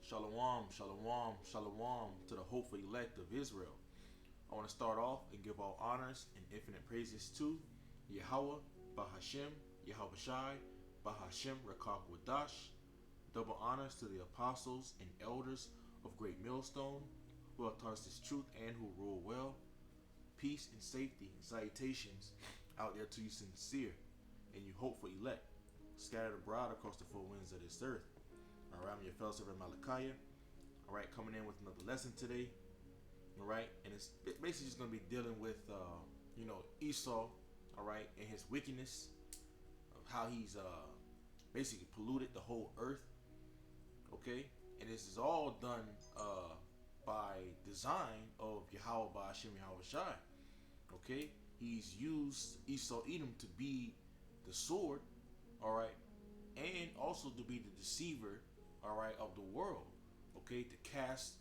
Shalom, shalom, shalom to the hopeful elect of Israel. I want to start off and give all honors and infinite praises to YAHAWAH, Bahashem, YAHAWASHI, Bahashem, Wadash. Double honors to the apostles and elders of GreatMillstone, who have taught us this truth and who rule well. Peace and safety and salutations out there to you sincere and you hopeful elect, scattered abroad across the four winds of this earth. All right, I'm your fellow servant Malachiah. All right, coming in with another lesson today. All right, and it's basically just going to be dealing with, Esau. All right, and his wickedness, of how he's basically polluted the whole earth. Okay, and this is all done by design of YAHAWAH, Bahashem, YAHAWASHI. Okay, he's used Esau Edom to be the sword. All right, and also to be the deceiver, all right, of the world, okay, to cast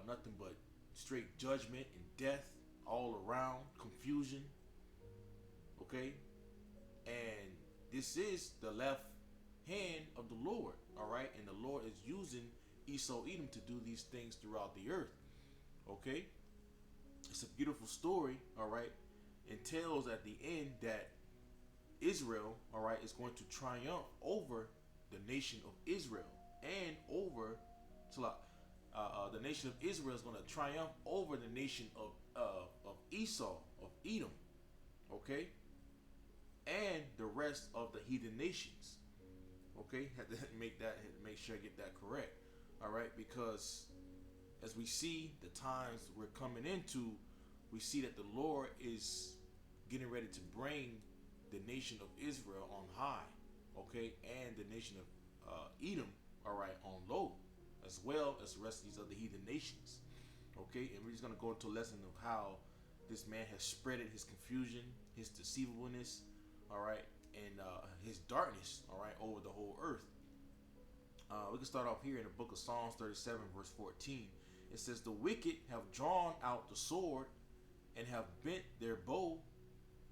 nothing but straight judgment and death all around, confusion, okay, and this is the left hand of the Lord, all right, and the Lord is using Esau Edom to do these things throughout the earth, okay. It's a beautiful story, all right, and tells at the end that Israel, all right, is going to triumph over the nation of Israel and over the nation of Israel is going to triumph over the nation of Esau, of Edom, okay, and the rest of the heathen nations, okay. Had to make sure I get that correct, all right, because as we see the times we're coming into, we see that the Lord is getting ready to bring the nation of Israel on high, okay, and the nation of Edom, all right, on low, as well as the rest of these other heathen nations, okay. And we're just going to go into a lesson of how this man has spreaded his confusion, his deceivableness, all right, and his darkness, all right, over the whole earth. We can start off here in the book of Psalms 37 verse 14. It says, the wicked have drawn out the sword and have bent their bow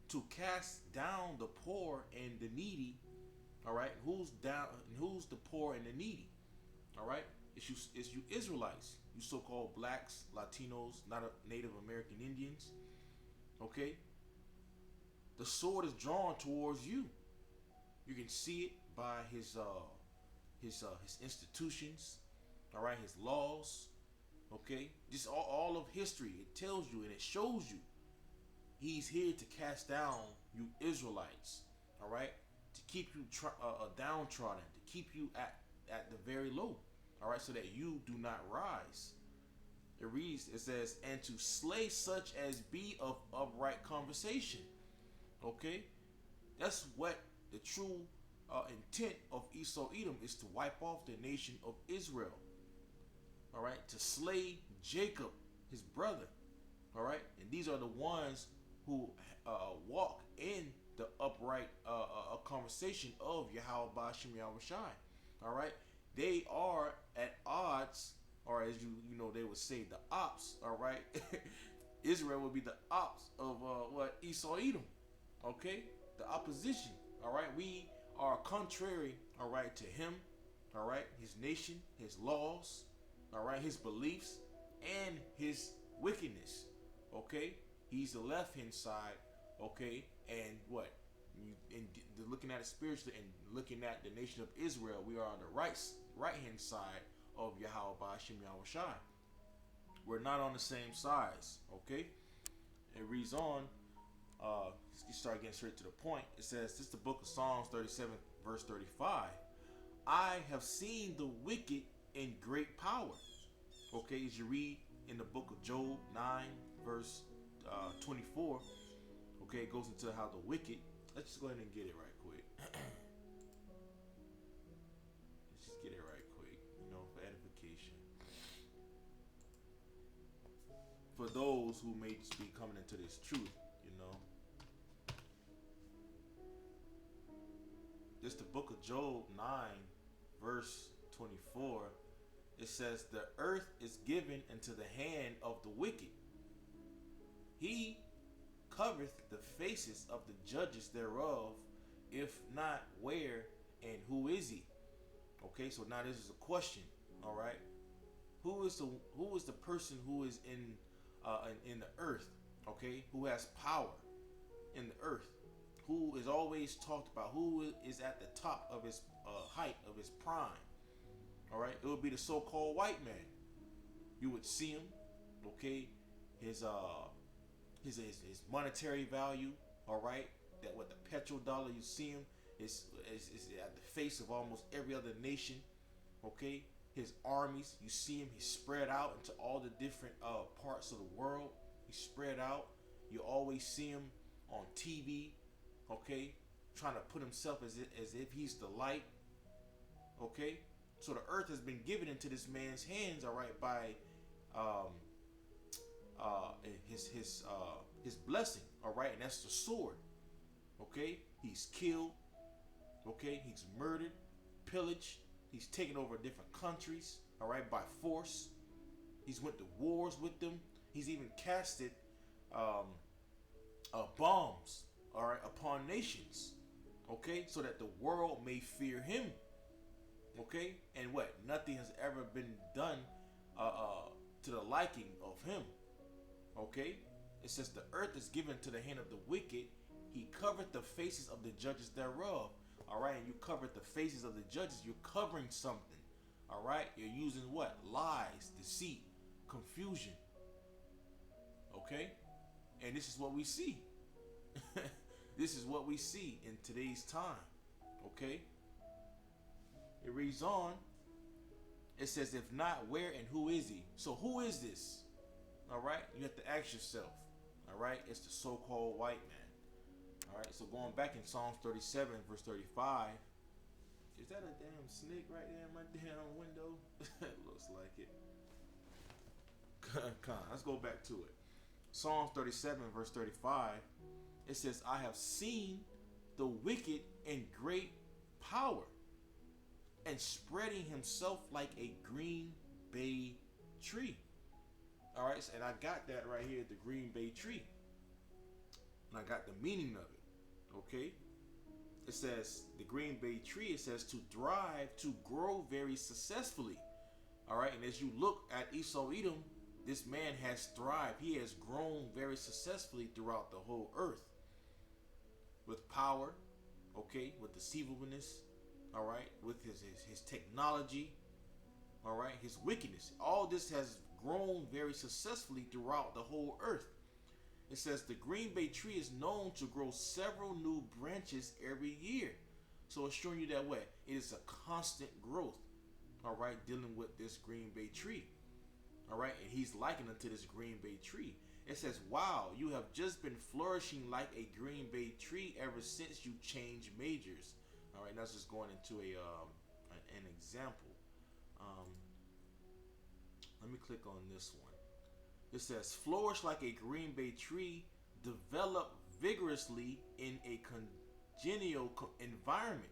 to cast down the poor and the needy. All right, who's down and who's the poor and the needy? All right, it's you Israelites, you so-called blacks, Latinos, not Native American Indians. Okay, the sword is drawn towards you. You can see it by his institutions. All right, his laws. Okay, just all of history. It tells you and it shows you. He's here to cast down you Israelites, all right, to keep you downtrodden, to keep you at the very low, all right, so that you do not rise. It says, and to slay such as be of upright conversation. Okay, that's what the true intent of Esau Edom is, to wipe off the nation of Israel. All right, to slay Jacob, his brother. All right, and these are the ones who walk in the upright conversation of YAHAWAH, Bahashem, YAHAWASHI. All right, they are at odds, or as you know, they would say the ops. All right, Israel would be the ops of Esau Edom. Okay, the opposition. All right, we are contrary. All right, to him. All right, his nation, his laws. All right, his beliefs and his wickedness. Okay, he's the left hand side. Okay, and what? Looking at it spiritually and looking at the nation of Israel, we are on the right hand side of YAHAWAH, Bahashem, YAHAWASHI. We're not on the same sides. Okay, it reads on. You start getting straight to the point. It says, this is the book of Psalms 37 verse 35. I have seen the wicked in great power. Okay, as you read in the book of Job 9 verse 24, okay, it goes into how the wicked, let's just go ahead and get it right quick. Let's just get it right quick, for edification, for those who may just be coming into this truth. This the book of Job 9 verse 24. It says, the earth is given into the hand of the wicked. He covereth the faces of the judges thereof. If not, where and who is he? Okay, so now this is a question. All right. Who is the person who is in the earth? Okay, who has power in the earth? Who is always talked about? Who is at the top of his height of his prime? All right, it would be the so-called white man. You would see him, okay, his monetary value, all right, that with the petrodollar, you see him is at the face of almost every other nation, okay. His armies, you see him, he's spread out into all the different parts of the world. He's spread out. You always see him on TV, okay, trying to put himself as if he's the light, okay. So the earth has been given into this man's hands, all right, by his blessing, all right, and that's the sword, okay. He's killed, okay. He's murdered, pillaged. He's taken over different countries, all right, by force. He's went to wars with them. He's even casted bombs, all right, upon nations, okay, so that the world may fear him, okay. And what? Nothing has ever been done to the liking of him, okay. It says the earth is given to the hand of the wicked. He covered the faces of the judges thereof. All right, and you covered the faces of the judges. You're covering something. All right, you're using what? Lies, deceit, confusion. Okay, and this is what we see. This is what we see in today's time. Okay, it reads on. It says, if not, where and who is he? So who is this? All right, you have to ask yourself. All right, it's the so-called white man. All right, so going back in Psalms 37, verse 35. Is that a damn snake right there in my damn window? It looks like it. Come on, let's go back to it. Psalms 37, verse 35. It says, I have seen the wicked in great power and spreading himself like a green bay tree. All right, and I got that right here, the green bay tree. And I got the meaning of it. Okay. It says the green bay tree, it says to thrive, to grow very successfully. All right. And as you look at Esau Edom, this man has thrived. He has grown very successfully throughout the whole earth. With power, okay, with deceivableness, all right, with his technology, all right, his wickedness. All this has grown very successfully throughout the whole earth. It says the green bay tree is known to grow several new branches every year. So it's showing you that way. It is a constant growth, all right, dealing with this green bay tree. All right, and he's likened unto this green bay tree. It says, wow, you have just been flourishing like a green bay tree ever since you changed majors. All right, that's just going into an example. Let me click on this one. It says, flourish like a green bay tree, develop vigorously in a congenial environment,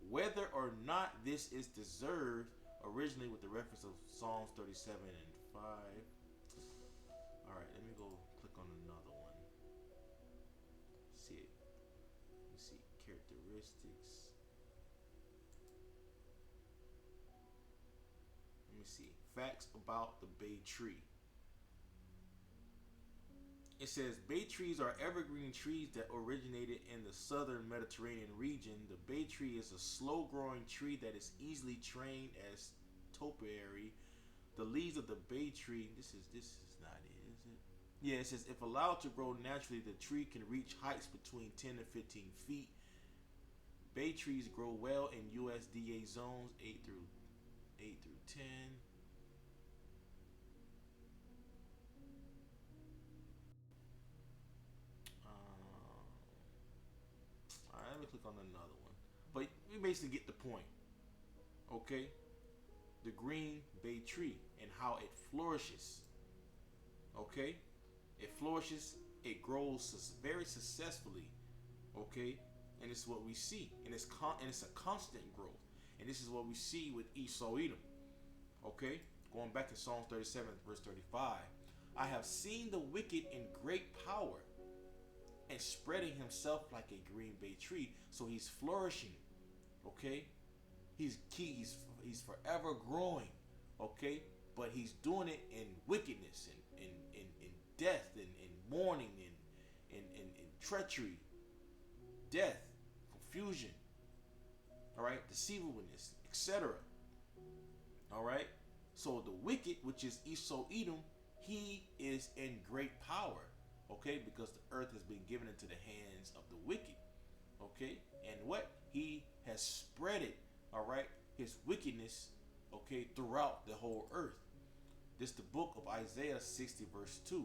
whether or not this is deserved, originally with the reference of Psalms 37 and 5. All right, let me go click on another one. See it. Let me see characteristics. Let me see facts about the bay tree. It says bay trees are evergreen trees that originated in the southern Mediterranean region. The bay tree is a slow-growing tree that is easily trained as topiary. The leaves of the bay tree. This is not it, is it? Yeah, it says if allowed to grow naturally, the tree can reach heights between 10 to 15 feet. Bay trees grow well in USDA zones 8 through 10. Alright, let me click on another one. But we basically get the point. Okay? The green bay tree and how it flourishes. Okay? It flourishes, it grows very successfully. Okay? And it's what we see. And it's a constant growth. And this is what we see with Esau Edom. Okay? Going back to Psalms 37, verse 35. I have seen the wicked in great power and spreading himself like a green bay tree. So he's flourishing. Okay? He's forever growing. Okay, but he's doing it in wickedness and in death and in mourning and in treachery, death, confusion, all right, deceivableness, etc. All right, so the wicked, which is Esau Edom, he is in great power, okay, because the earth has been given into the hands of the wicked, okay, and what he has spread it, all right, his wickedness, okay, throughout the whole earth. This is the book of Isaiah 60 verse 2.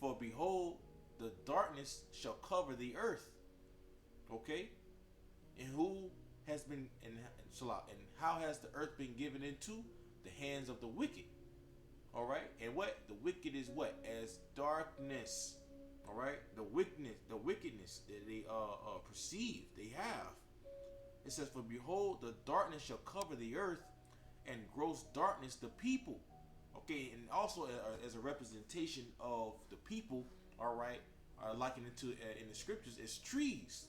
For behold, the darkness shall cover the earth, okay, and who has been and how has the earth been given into the hands of the wicked? All right, and what the wicked is what as darkness. All right, the wickedness that they perceive they have. It says, for behold, the darkness shall cover the earth, and gross darkness the people. Okay, and also as a representation of the people, all right, likened to in the scriptures is trees.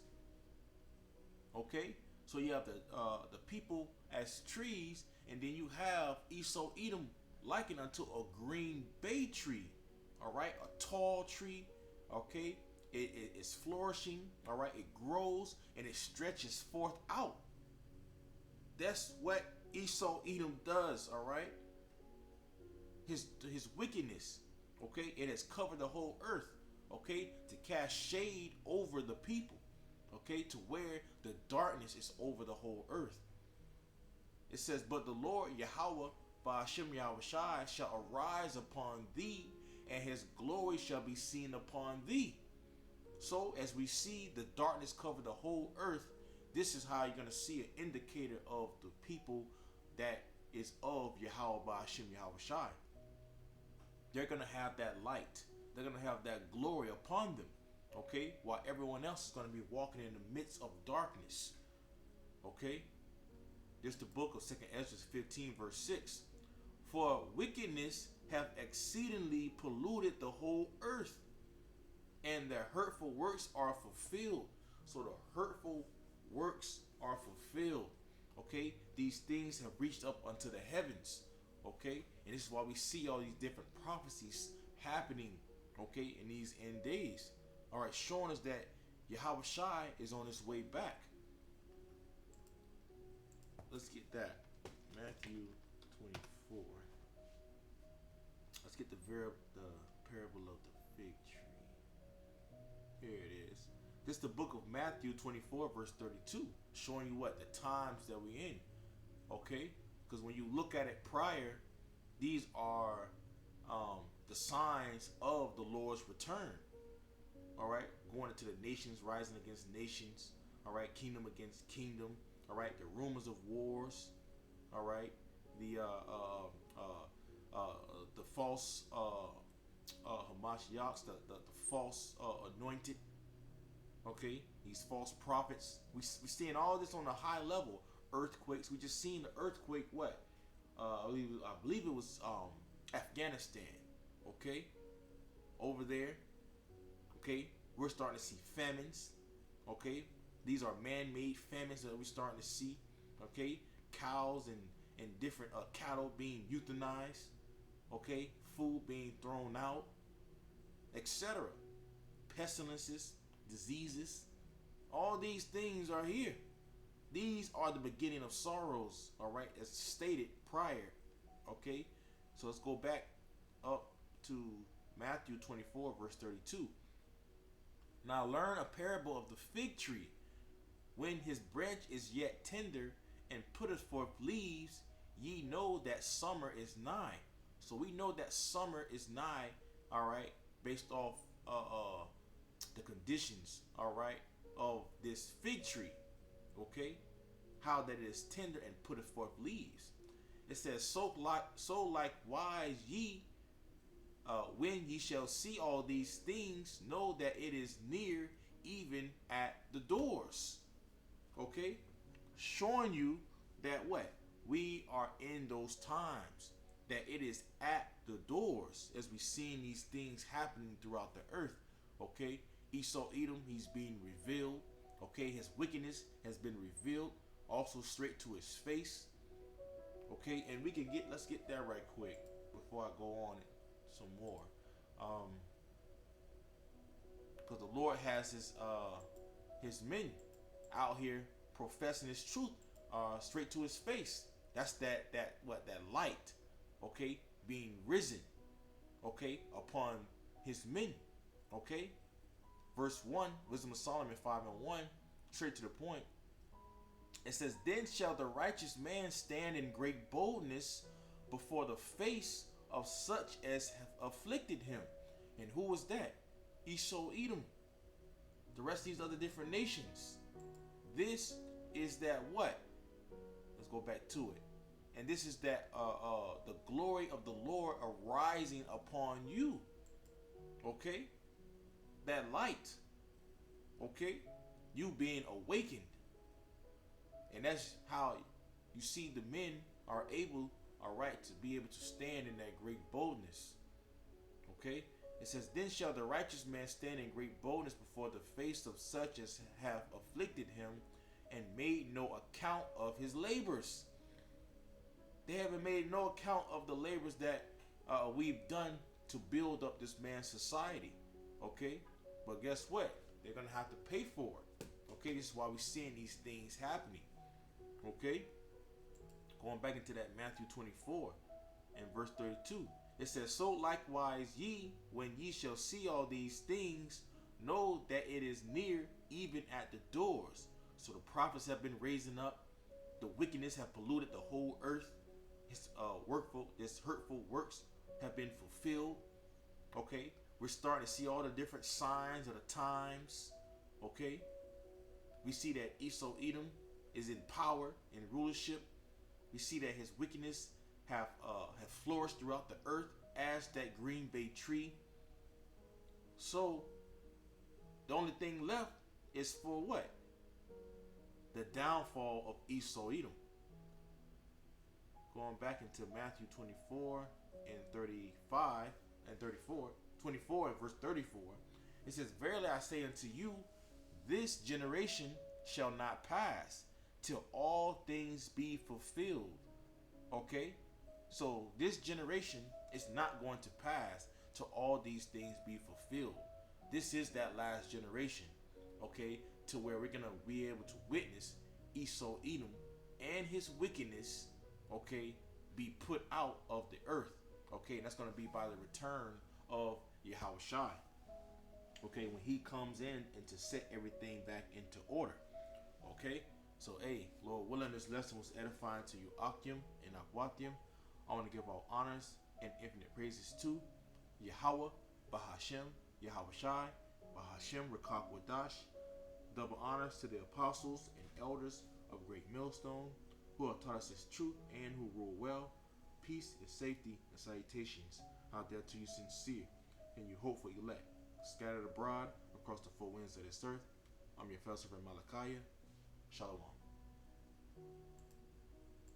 Okay, so you have the people as trees, and then you have Esau Edom likened unto a green bay tree. All right, a tall tree. Okay, it is flourishing. All right, it grows and it stretches forth out. That's what Esau Edom does. All right, his wickedness. Okay, it has covered the whole earth. Okay, to cast shade over the people. Okay, to where the darkness is over the whole earth. It says, but the Lord YAHAWAH by YAHAWASHI shall arise upon thee, and his glory shall be seen upon thee. So as we see the darkness cover the whole earth, this is how you're going to see an indicator of the people that is of YAHAWAH by YAHAWASHI. They're going to have that light. They're going to have that glory upon them. Okay, while everyone else is going to be walking in the midst of darkness. Okay, this is the book of 2nd Ezra 15 verse 6. For wickedness have exceedingly polluted the whole earth, and their hurtful works are fulfilled. So the hurtful works are fulfilled. Okay, these things have reached up unto the heavens. Okay, and this is why we see all these different prophecies happening. Okay, in these end days. All right, showing us that YAHAWASHI is on his way back. Let's get that. Matthew 24. Let's get the parable of the fig tree. Here it is. This is the book of Matthew 24 verse 32, showing you what the times that we're in. Okay, because when you look at it prior, these are the signs of the Lord's return. All right, going into the nations, rising against nations. All right, kingdom against kingdom. All right, the rumors of wars. All right, the false Hamashiachs, the false anointed. Okay, these false prophets. We seeing all this on a high level. Earthquakes. We just seen the earthquake. What? I believe it was Afghanistan. Okay, over there. Okay, we're starting to see famines. Okay, these are man-made famines that we're starting to see. Okay, cows and different cattle being euthanized. Okay, food being thrown out, etc. Pestilences, diseases, all these things are here. These are the beginning of sorrows. All right, as stated prior. Okay, so let's go back up to Matthew 24 verse 32. Now learn a parable of the fig tree. When his branch is yet tender and putteth forth leaves, ye know that summer is nigh. So we know that summer is nigh, all right, based off the conditions, all right, of this fig tree. Okay, how that it is tender and putteth forth leaves. It says, so likewise ye, when ye shall see all these things, know that it is near, even at the doors. Okay, showing you that what we are in those times, that it is at the doors, as we seeing these things happening throughout the earth. Okay, Esau Edom, he's being revealed. Okay, his wickedness has been revealed, also straight to his face. Okay, and let's get that right quick before I go on it some more. Because the Lord has his men out here professing his truth straight to his face. That's that light, okay, being risen, okay, upon his men, okay. Verse 1, Wisdom of Solomon 5:1, straight to the point. It says, then shall the righteous man stand in great boldness before the face of such as have afflicted him. And who was that? Esau, Edom. The rest of these other different nations. This is that what? Let's go back to it. And this is that the glory of the Lord arising upon you. Okay? That light. Okay? You being awakened. And that's how you see the men are able, all right, to be able to stand in that great boldness. Okay? It says, then shall the righteous man stand in great boldness before the face of such as have afflicted him and made no account of his labors. They haven't made no account of the labors that we've done to build up this man's society. Okay? But guess what? They're going to have to pay for it. Okay? This is why we're seeing these things happening. Okay? Going back into that Matthew 24 and verse 32. It says, so likewise ye, when ye shall see all these things, know that it is near, even at the doors. So the prophets have been raising up. The wickedness have polluted the whole earth. His hurtful works have been fulfilled. Okay? We're starting to see all the different signs of the times. Okay? We see that Esau, Edom is in power and rulership. We see that his wickedness have flourished throughout the earth as that green bay tree. So the only thing left is for what? The downfall of Esau, Edom. Going back into Matthew 24 and 35 and 34, 24 and verse 34, it says, verily I say unto you, this generation shall not pass till all things be fulfilled. Okay? So this generation is not going to pass till all these things be fulfilled. This is that last generation. Okay? To where we're going to be able to witness Esau, Edom, and his wickedness, okay, be put out of the earth. Okay? And that's going to be by the return of YAHAWASHI. Okay? When he comes in and to set everything back into order. Okay? So, hey, Lord willing, this lesson was edifying to you, Akim and Akwatium. I want to give all honors and infinite praises to YAHAWAH, Bahashem, YAHAWASHI, Bahashem, Rakak Wadash. Double honors to the apostles and elders of GreatMillstone who have taught us his truth and who rule well. Peace and safety and salutations out there to you sincere and you hopeful elect, scattered abroad across the four winds of this earth. I'm your fellow servant Malachiah. Shalom.